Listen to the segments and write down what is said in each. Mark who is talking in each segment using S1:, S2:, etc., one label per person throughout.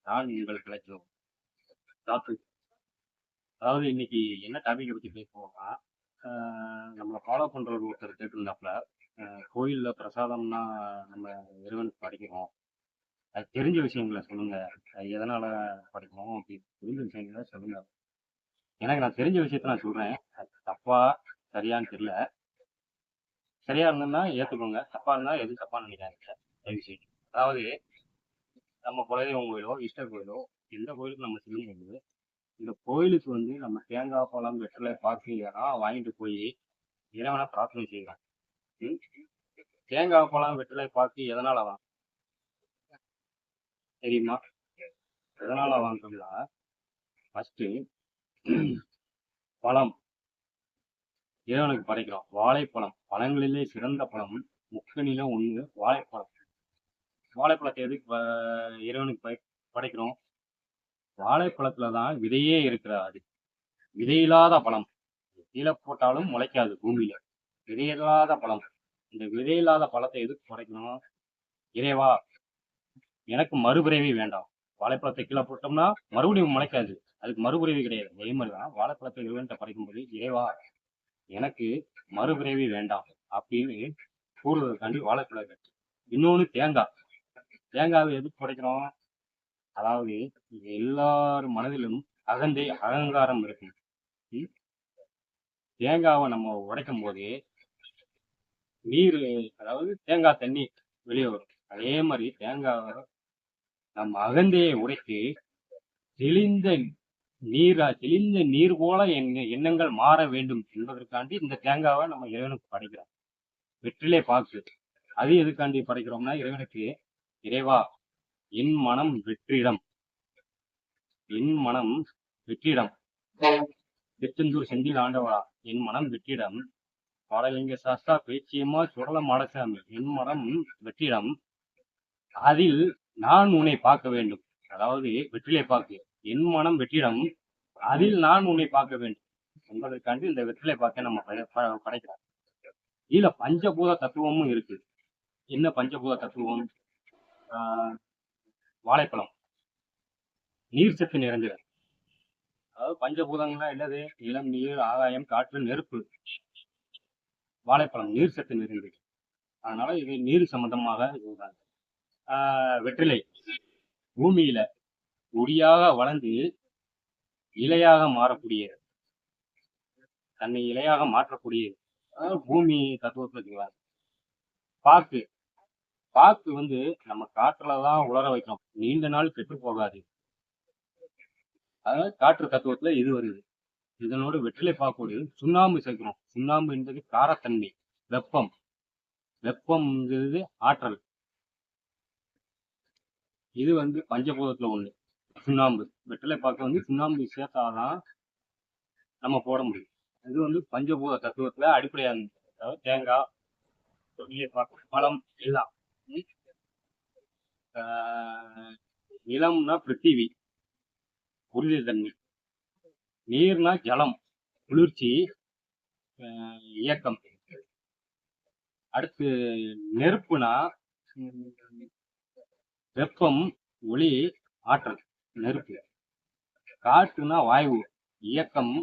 S1: நான் உங்கள் கிடைக்கும் டாபிக். அதாவது இன்னைக்கு என்ன டாபிக்கை பத்தி பேசுவோம்னா, நம்மளை ஃபாலோ பண்றவர் ஒருத்தர் கேட்டிருந்தாப்புல, கோயில்ல பிரசாதம்னா நம்ம இறைவனுக்கு படைக்கிறோம். அது தெரிஞ்ச விஷயங்களை சொல்லுங்க. அது எதனால படைக்கிறோம் அப்படின்னு தெரிஞ்ச விஷயங்களை சொல்லுங்க. எனக்கு நான் தெரிஞ்ச விஷயத்த நான் சொல்றேன். அது தப்பா சரியான்னு தெரியல. சரியா இருந்ததுன்னா ஏத்துக்கோங்க, தப்பா இருந்தா எதுவும் தப்பா நினைக்காதீங்க. தயவு செய்து. அதாவது நம்ம குலதெய்வம் கோயிலோ இஷ்ட கோயிலோ எந்த கோயிலுக்கு நம்ம செல்லும்போது இந்த கோயிலுக்கு வந்து நம்ம தேங்காய் பழம் வெற்றிலை பாக்கு இதெல்லாம் வாங்கிட்டு போய் இறைவனை பிரார்த்தனை செய்யலாம். ம்? தேங்காய் பழம் வெற்றிலை பாக்கு எதனால வாங்க தெரியுமா? எதனால வாங்குறோம்னா, ஃபர்ஸ்ட் பழம் இறைவனுக்கு படைக்கிறோம். வாழைப்பழம் பழங்களிலே சிறந்த பழம் முக்கனில ஒண்ணு வாழைப்பழம். வாழைப்பழத்தை எதுக்கு இறைவனுக்கு படைக்கிறோம்? வாழைப்பழத்துலதான் விதையே இருக்கிறாரு. விதையில்லாத பழம் கீழே போட்டாலும் முளைக்காது பூமியில. விதையில்லாத பழம். இந்த விதையில்லாத பழத்தை எதுக்கு படைக்கணும்? இறைவா, எனக்கு மறுபிறவி வேண்டாம். வாழைப்பழத்தை கீழே போட்டோம்னா மறுபடியும் முளைக்காது, அதுக்கு மறுபிறவி கிடையாது. அதே மாதிரிதான் வாழைப்பழத்தை இறைவன்கிட்ட படைக்கும்போது, இறைவா எனக்கு மறுபிறவி வேண்டாம் அப்படின்னு கூறுவதற்காண்டி வாழைப்பழம். இன்னொன்னு தேங்காய். தேங்காவை எதுக்கு படைக்கிறோம்? அதாவது எல்லாரும் மனதிலும் அகந்தை அகங்காரம் இருக்கும். தேங்காவை நம்ம உடைக்கும் போதே நீர், அதாவது தேங்காய் தண்ணி வெளியே வரும். அதே மாதிரி தேங்காவை நம்ம அகந்தையை உடைத்து தெளிந்த தெளிந்த நீர் போல எண்ணங்கள் மாற வேண்டும் என்பதற்காண்டி இந்த தேங்காவை நம்ம இறைவனுக்கு படைக்கிறோம். வெற்றிலே பாக்கு அது எதுக்காண்டி படைக்கிறோம்னா, இறைவனுக்கு இறைவா என் மனம் வெற்றிடம், என் மனம் வெற்றிடம், திருச்செந்தூர் செந்தில் ஆண்டவரா என் மனம் வெற்றிடம், பாடலிங்க சாஸ்தா பேச்சியம்மா சுடல மாடசாமி என் மனம் வெற்றிடம், அதில் நான் உன்னை பார்க்க வேண்டும். அதாவது வெற்றிலை பாக்கு என் மனம் வெற்றிடம், அதில் நான் உன்னை பார்க்க வேண்டும் என்பதற்காண்டி இந்த வெற்றிலை பாக்கை நம்ம படைக்கிறோம். இதுல பஞ்சபூத தத்துவமும் இருக்கு. என்ன பஞ்சபூத தத்துவம்? வாழைப்பழம் நீர் சத்து நிறைஞ்சது. அதாவது பஞ்சபூதங்கள்லாம் என்னது? இளம் நீர், ஆகாயம், காற்று, நெருப்பு. வாழைப்பழம் நீர் சத்து நிறைந்தது. அதனால இது நீர் சம்பந்தமாக சொல்றாங்க. வெற்றிலை பூமியில ஒடியாக வளர்ந்து இலையாக மாறக்கூடியது, தன்னை இலையாக மாற்றக்கூடியது. பூமி தத்துவத்துல பாக்கு. பாக்கு வந்து நம்ம காற்றுலதான் உலர வைக்கிறோம், நீண்ட நாள் கெட்டு போகாது. அதாவது காற்று தத்துவத்துல இது வருது. இதனோட வெற்றிலை பாக்கோடு சுண்ணாம்பு சேர்க்கிறோம். சுண்ணாம்பு என்பது காரத்தன்மை, வெப்பம். வெப்பம்ங்கிறது ஆற்றல். இது வந்து பஞ்சபூதத்துல ஒண்ணு சுண்ணாம்பு. வெற்றிலை பாக்கு வந்து சுண்ணாம்பு சேர்த்தாதான் நம்ம போட முடியும். இது வந்து பஞ்சபூத தத்துவத்துல அடிப்படையா இருந்தது. அதாவது தேங்காய், பழம் எல்லாம். நிலம்னா பிருத்திவி, உறுதி தன்மை. நீர்னா ஜலம், குளிர்ச்சி, இயக்கம். அடுத்து நெருப்புனா வெப்பம், ஒளி, ஆற்றல், நெருப்பு. காற்றுனா வாயு, இயக்கம்,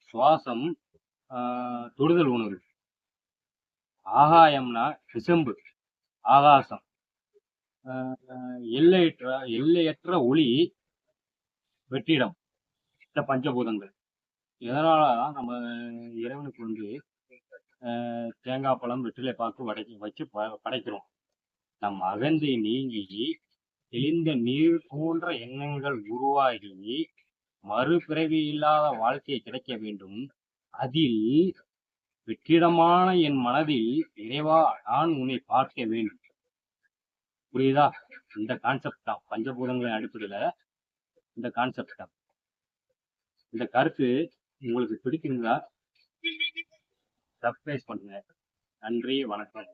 S1: சுவாசம், தொடுதல் உணர்வு. ஆகாயம்னா விசம்பு, ஆகாசம், எல்லையற்ற ஒளி, வெற்றிடம். இந்த பஞ்சபூதங்கள். இதனாலதான் நம்ம இறைவனுக்கு வந்து தேங்காய் பழம் வெற்றிலை பாக்கு வச்சு படைக்கிறோம். நம் அகந்தை நீங்கி தெளிந்த நீர் போன்ற எண்ணங்கள் உருவாகி மறுபிறவி இல்லாத வாழ்க்கை கிடைக்க வேண்டும். அதில் வெற்றிடமான என் மனதில் இறைவா நான் உன்னை பார்க்க வேண்டும். புரியுதா? இந்த கான்செப்ட் தான் பஞ்சபூதங்களின் அடிப்படையில. இந்த கான்செப்ட் தான். இந்த கருத்து உங்களுக்கு பிடிச்சிருந்தா சப்ஸ்கிரைப் பண்ணுங்க. நன்றி, வணக்கம்.